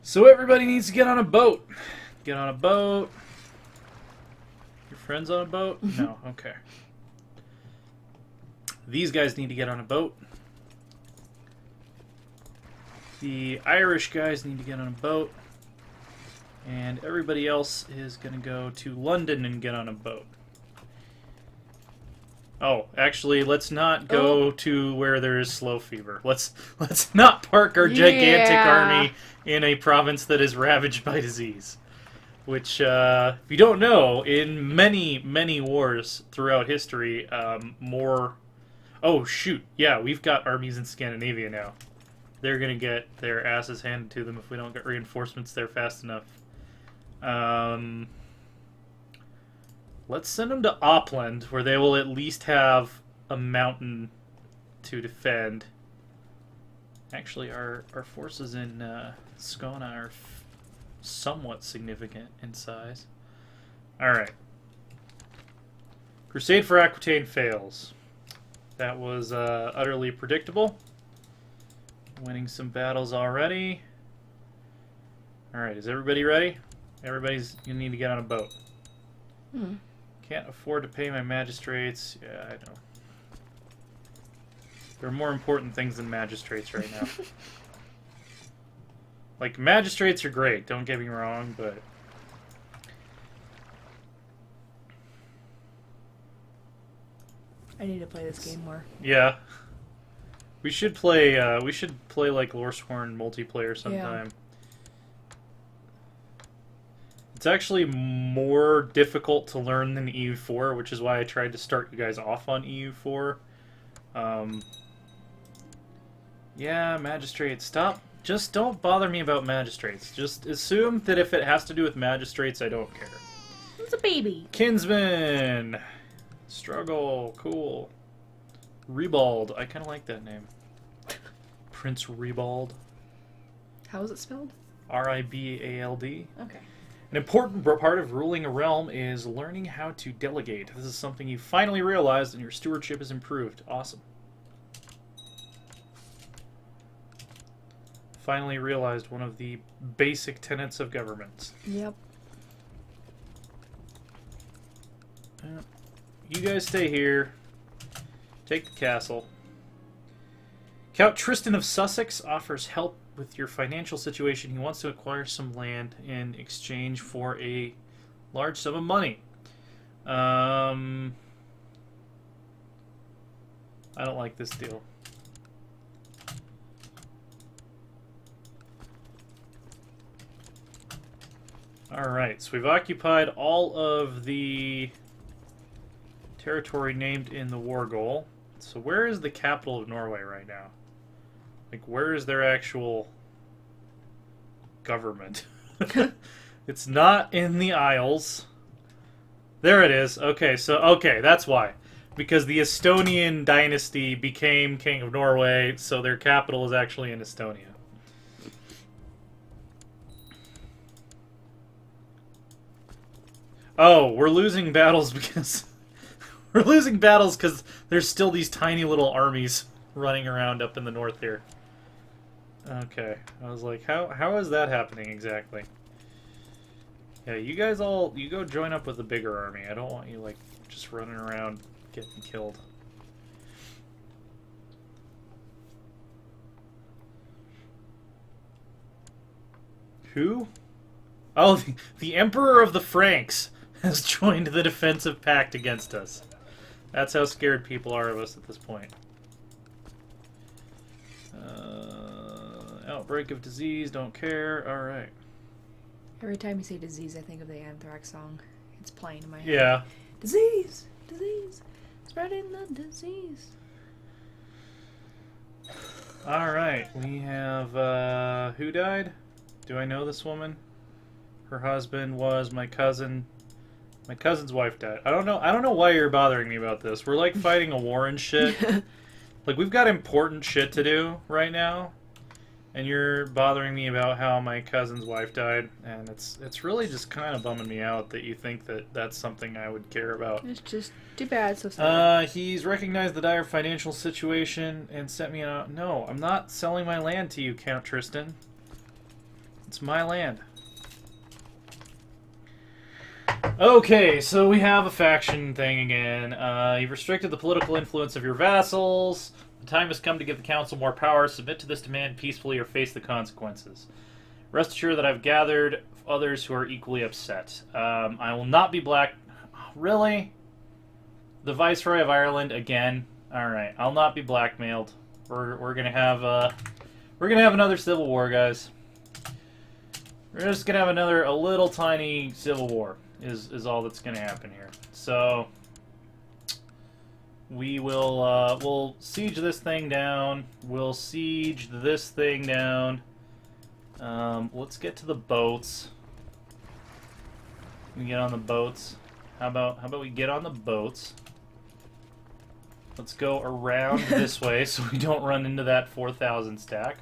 So everybody needs to get on a boat. Get on a boat. Your friends on a boat? No, okay. These guys need to get on a boat. The Irish guys need to get on a boat. And everybody else is going to go to London and get on a boat. Oh, actually, let's not go to where there is slow fever. Let's not park our gigantic army in a province that is ravaged by disease. Which, if you don't know, in many, many wars throughout history, more... Oh, shoot. Yeah, we've got armies in Scandinavia now. They're going to get their asses handed to them if we don't get reinforcements there fast enough. Let's send them to Opland, where they will at least have a mountain to defend. Actually, our forces in Skåne are somewhat significant in size. Alright. Crusade for Aquitaine fails. That was utterly predictable. Winning some battles already. Alright, is everybody ready? Everybody's going to need to get on a boat. Can't afford to pay my magistrates. Yeah, I know. There are more important things than magistrates right now. Like, magistrates are great, don't get me wrong, but... I need to play this game more. Yeah. We should play like Loresworn multiplayer sometime. Yeah. It's actually more difficult to learn than EU4, which is why I tried to start you guys off on EU4. Yeah, magistrates, stop. Just don't bother me about magistrates. Just assume that if it has to do with magistrates, I don't care. It's a baby. Kinsman! Struggle, cool. Ribald, I kind of like that name. Prince Ribald. How is it spelled? R-I-B-A-L-D. Okay. An important part of ruling a realm is learning how to delegate. This is something you finally realized and your stewardship is improved. Awesome. Finally realized one of the basic tenets of government. Yep. You guys stay here. Take the castle. Count Tristan of Sussex offers help with your financial situation. He wants to acquire some land in exchange for a large sum of money. I don't like this deal. Alright, so we've occupied all of the territory named in the war goal. So where is the capital of Norway right now? Like, where is their actual government? It's not in the Isles. There it is. Okay, that's why. Because the Estonian dynasty became king of Norway, so their capital is actually in Estonia. Oh, we're losing battles because... we're losing battles because there's still these tiny little armies running around up in the north here. Okay, I was like, how is that happening exactly? Yeah, you guys you go join up with a bigger army. I don't want you, like, just running around getting killed. Who? Oh, the Emperor of the Franks has joined the defensive pact against us. That's how scared people are of us at this point. Outbreak of disease, don't care. Alright. Every time you say disease, I think of the Anthrax song. It's playing in my head. Yeah. Disease! Disease! Spreading the disease. Alright, we have, who died? Do I know this woman? Her husband was my cousin. My cousin's wife died. I don't know why you're bothering me about this. We're like fighting a war and shit. Like, we've got important shit to do right now. And you're bothering me about how my cousin's wife died, and it's really just kind of bumming me out that you think that that's something I would care about. It's just too bad, so sad. He's recognized the dire financial situation and sent me out. No, I'm not selling my land to you, Count Tristan. It's my land. Okay, so we have a faction thing again. You've restricted the political influence of your vassals. The time has come to give the council more power. Submit to this demand peacefully or face the consequences. Rest assured that I've gathered others who are equally upset. I will not be black... Really? The Viceroy of Ireland again? Alright, I'll not be blackmailed. We're gonna have another civil war, guys. We're just gonna have a little tiny civil war is all that's gonna happen here. So we will we'll siege this thing down. We'll siege this thing down. Let's get to the boats. We get on the boats. How about we get on the boats? Let's go around this way so we don't run into that 4,000 stack.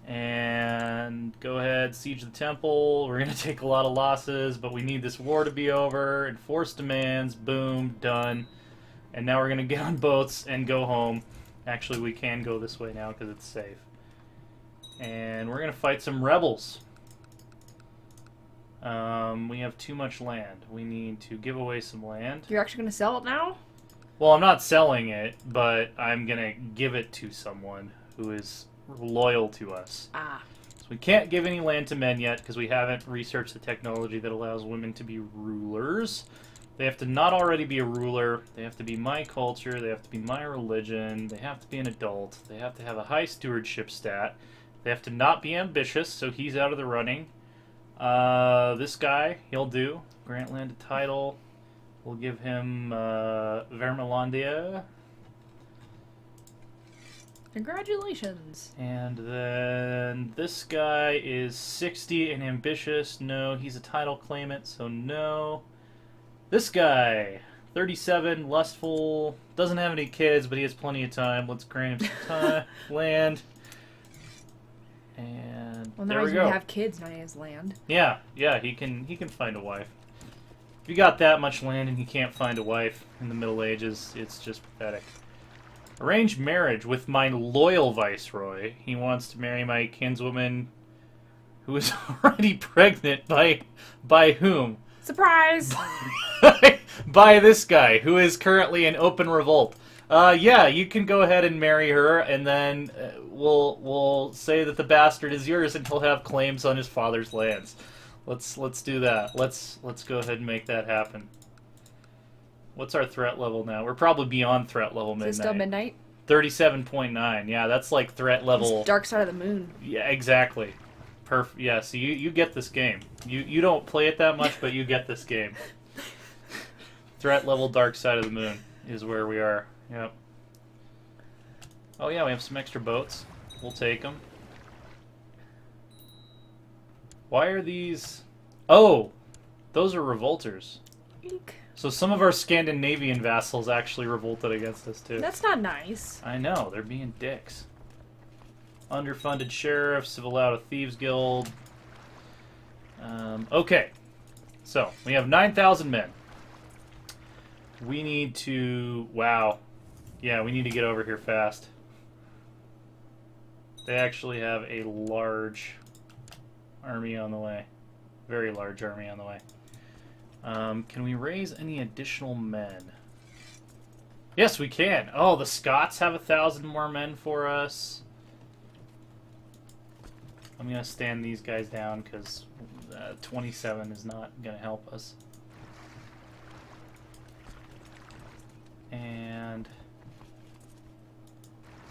And go ahead, siege the temple. We're going to take a lot of losses, but we need this war to be over. Enforce demands. Boom. Done. And now we're going to get on boats and go home. Actually, we can go this way now because it's safe. And we're going to fight some rebels. We have too much land. We need to give away some land. You're actually going to sell it now? Well, I'm not selling it, but I'm going to give it to someone who is loyal to us. Ah. So we can't give any land to men yet because we haven't researched the technology that allows women to be rulers. They have to not already be a ruler. They have to be my culture. They have to be my religion. They have to be an adult. They have to have a high stewardship stat. They have to not be ambitious, so he's out of the running. This guy, he'll do. Grant land a title. We'll give him Vermelandia. Congratulations. And then this guy is 60 and ambitious. No, he's a title claimant, so no. This guy, 37, lustful, doesn't have any kids, but he has plenty of time. Let's grant him some time, land. And well, there now we he's go. gonna have kids, now he has land. Yeah, he can find a wife. If you got that much land and you can't find a wife in the Middle Ages, it's just pathetic. Arranged marriage with my loyal viceroy. He wants to marry my kinswoman who is already pregnant by whom? Surprise! By this guy, who is currently in open revolt. Yeah, you can go ahead and marry her, and then we'll say that the bastard is yours, and he'll have claims on his father's lands. Let's do that. Let's go ahead and make that happen. What's our threat level now? We're probably beyond threat level midnight. Is it still midnight? 37.9. Yeah, that's like threat level. It's dark side of the moon. Yeah, exactly. Perfect. Yeah, so you get this game. You don't play it that much, but you get this game. Threat level dark side of the moon is where we are. Yep. Oh yeah, we have some extra boats. We'll take them. Why are these... Oh! Those are revolters. Eek. So some of our Scandinavian vassals actually revolted against us too. That's not nice. I know, they're being dicks. Underfunded sheriff, civil out of thieves guild. Okay, so we have 9,000 men. We need to... Wow. Yeah, we need to get over here fast. They actually have a large army on the way. Very large army on the way. Can we raise any additional men? Yes, we can. Oh, the Scots have 1,000 more men for us. I'm going to stand these guys down because 27 is not going to help us. And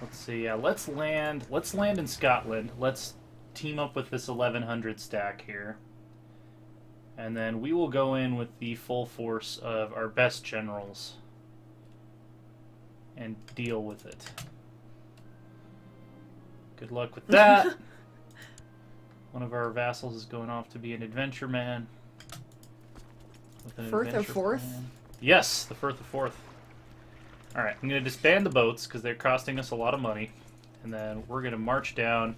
let's see. Yeah, let's land in Scotland. Let's team up with this 1,100 stack here. And then we will go in with the full force of our best generals and deal with it. Good luck with that. One of our vassals is going off to be an adventure man. Firth or Forth? Yes, the Firth of Forth. Alright, I'm going to disband the boats because they're costing us a lot of money. And then we're going to march down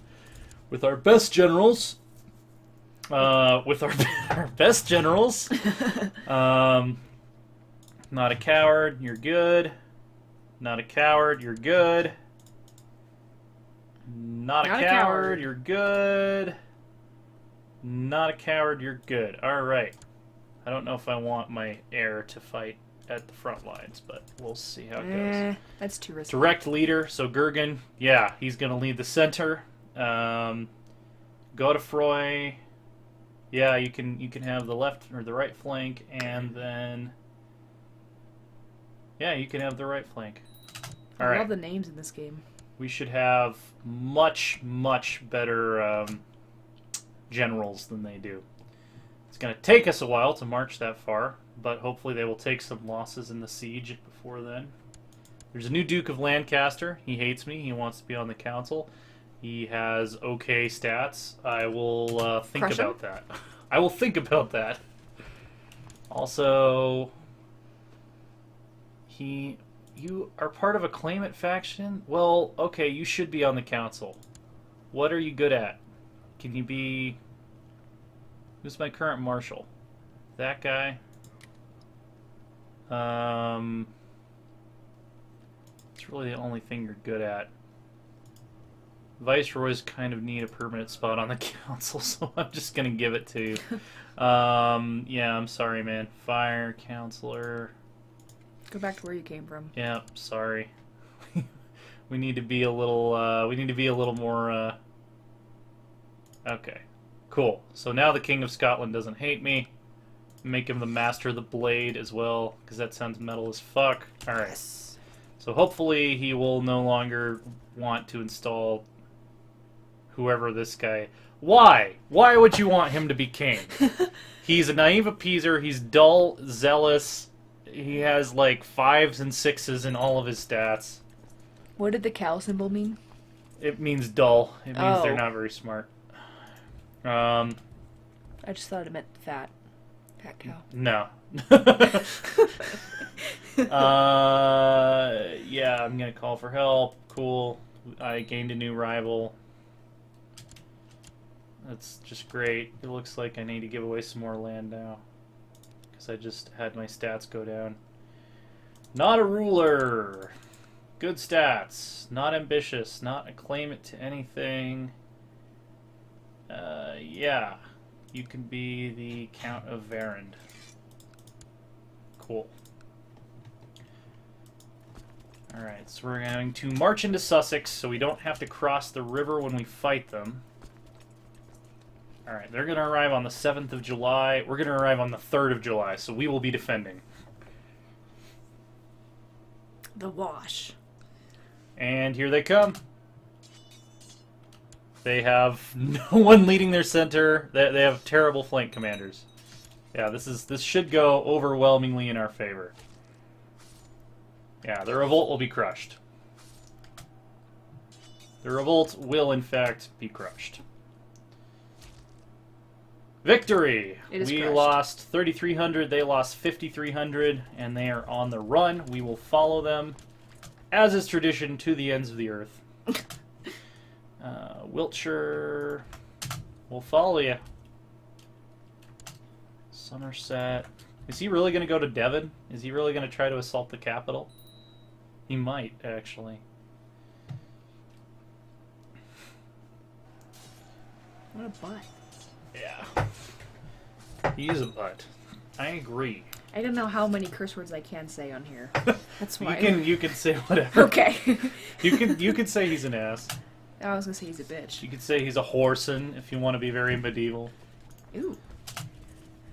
with our best generals. With our best generals. Not a coward, you're good. Not a coward, you're good. Not a coward, you're good. not a coward, you're good. Alright. I don't know if I want my heir to fight at the front lines, but we'll see how it goes. That's too risky. Direct leader, so Gergen, yeah, he's going to lead the center. Godefroy, yeah, you can have the left or the right flank, and then yeah, you can have the right flank. All right. I love the names in this game. We should have much better generals than they do. It's going to take us a while to march that far, but hopefully they will take some losses in the siege before then. There's a new Duke of Lancaster. He hates me. He wants to be on the council. He has okay stats. I will think Crush about him? that. I will think about that. Also, you are part of a claimant faction? Well, okay, you should be on the council. What are you good at? Can you be... Who's my current marshal? That guy? It's really the only thing you're good at. Viceroys kind of need a permanent spot on the council, so I'm just gonna give it to you. Yeah, I'm sorry, man. Fire counselor. Go back to where you came from. Yeah, sorry. We need to be a little. We need to be a little more. Okay, cool. So now the King of Scotland doesn't hate me. Make him the Master of the Blade as well, because that sounds metal as fuck. All right. Yes. So hopefully he will no longer want to install whoever this guy... Why? Why would you want him to be king? He's a naive appeaser. He's dull, zealous. He has like 5s and 6s in all of his stats. What did the cow symbol mean? It means dull. It means they're Oh. not very smart. I just thought it meant fat. Fat cow. No. Yeah, I'm gonna call for help. Cool. I gained a new rival. That's just great. It looks like I need to give away some more land now, because I just had my stats go down. Not a ruler. Good stats. Not ambitious. Not a claimant to anything. Yeah. You can be the Count of Varend. Cool. Alright, so we're going to march into Sussex so we don't have to cross the river when we fight them. Alright, they're going to arrive on the 7th of July. We're going to arrive on the 3rd of July, so we will be defending. The wash. And here they come. They have no one leading their center. They have terrible flank commanders. Yeah, this should go overwhelmingly in our favor. Yeah, the revolt will be crushed. The revolt will, in fact, be crushed. Victory! It is We crushed. lost 3,300, they lost 5,300, and they are on the run. We will follow them, as is tradition, to the ends of the earth. Wiltshire will follow you. Somerset. Is he really going to go to Devon? Is he really going to try to assault the capital? He might, actually. What a butt. Yeah. He is a butt. I agree. I don't know how many curse words I can say on here. That's why. You can say whatever. Okay. You can say he's an ass. I was gonna say he's a bitch. You could say he's a whoreson if you want to be very medieval. Ooh.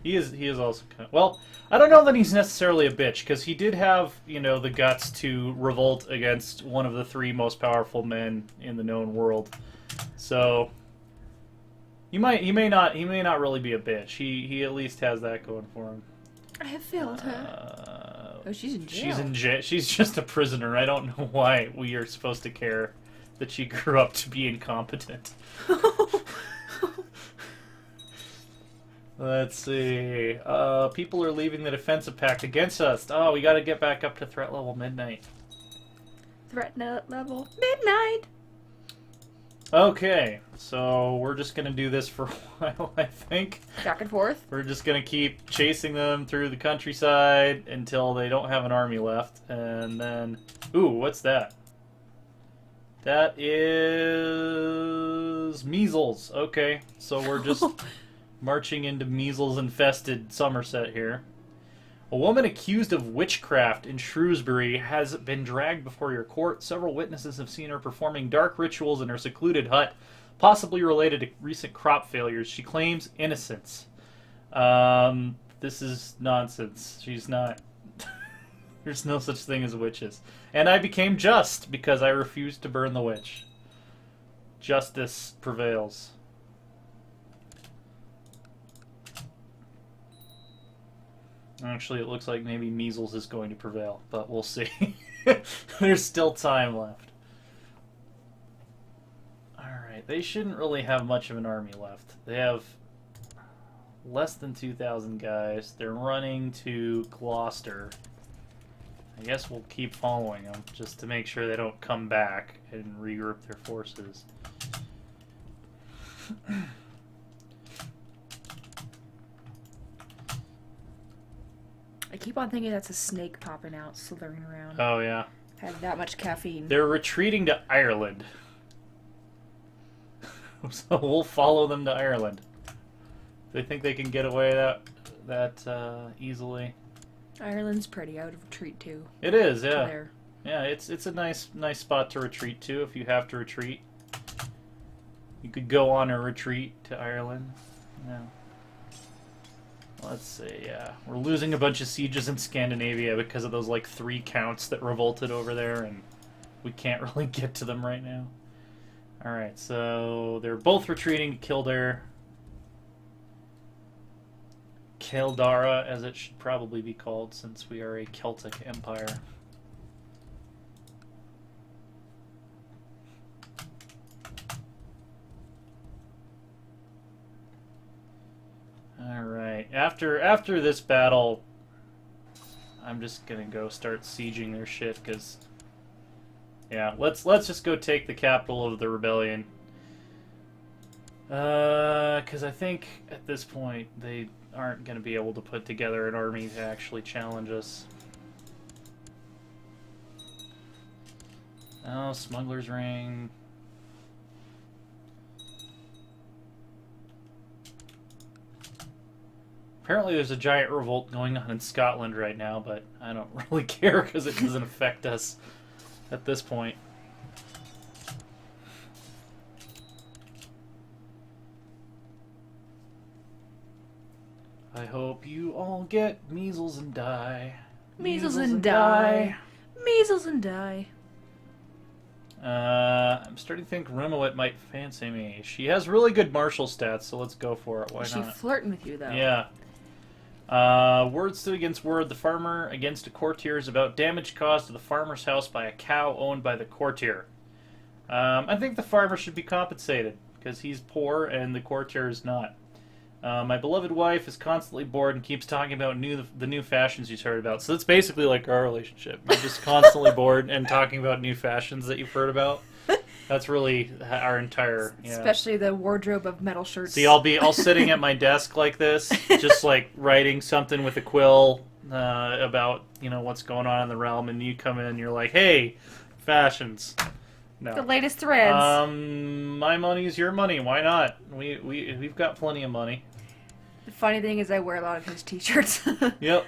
He is also kind of... Well, I don't know that he's necessarily a bitch, because he did have, you know, the guts to revolt against one of the 3 most powerful men in the known world. So he may not really be a bitch. He at least has that going for him. I have failed her. Oh, she's in jail. She's in jail. She's just a prisoner. I don't know why we are supposed to care that she grew up to be incompetent. Let's see. People are leaving the defensive pact against us. Oh, we got to get back up to threat level midnight. Threat level midnight. Okay, so we're just gonna do this for a while, I think. Back and forth. We're just gonna keep chasing them through the countryside until they don't have an army left, and then... Ooh, what's that? That is... measles. Okay, so we're just... marching into measles-infested Somerset here. A woman accused of witchcraft in Shrewsbury has been dragged before your court. Several witnesses have seen her performing dark rituals in her secluded hut, possibly related to recent crop failures. She claims innocence. This is nonsense. She's not. There's no such thing as witches. And I became just because I refused to burn the witch. Justice prevails. Actually, it looks like maybe measles is going to prevail, but we'll see. There's still time left. Alright, they shouldn't really have much of an army left. They have less than 2,000 guys. They're running to Gloucester. I guess we'll keep following them, just to make sure they don't come back and regroup their forces. I keep on thinking that's a snake popping out, slithering around. Oh, yeah. Have that much caffeine. They're retreating to Ireland. So we'll follow them to Ireland. They think they can get away that easily. Ireland's pretty. I would retreat too. It is, yeah. There. Yeah, it's a nice spot to retreat to if you have to retreat. You could go on a retreat to Ireland. Yeah. Let's see, yeah. We're losing a bunch of sieges in Scandinavia because of those, like, 3 counts that revolted over there, and we can't really get to them right now. Alright, so they're both retreating to Kildare. Kildara, as it should probably be called, since we are a Celtic empire. Alright, after this battle, I'm just gonna go start sieging their shit, because... Yeah, let's just go take the capital of the rebellion. Because I think at this point they aren't going to be able to put together an army to actually challenge us. Oh, Smuggler's Ring. Apparently there's a giant revolt going on in Scotland right now, but I don't really care because it doesn't affect us at this point. I hope you all get measles and die. Measles and die. Measles and die. I'm starting to think Rimowit might fancy me. She has really good martial stats, so let's go for it. Why Is not? she flirting with you, though? Yeah. Word stood against word. The farmer against the courtiers about damage caused to the farmer's house by a cow owned by the courtier. I think the farmer should be compensated, because he's poor and the courtier is not. My beloved wife is constantly bored and keeps talking about the new fashions she's heard about. So that's basically like our relationship. You're just constantly bored and talking about new fashions that you've heard about. That's really our entire... Yeah. Especially the wardrobe of metal shirts. See, I'll sitting at my desk like this, just like writing something with a quill about, you know, what's going on in the realm, and you come in and you're like, hey, fashions. No. The latest threads. My money's your money. Why not? We've got plenty of money. The funny thing is I wear a lot of his t-shirts. Yep.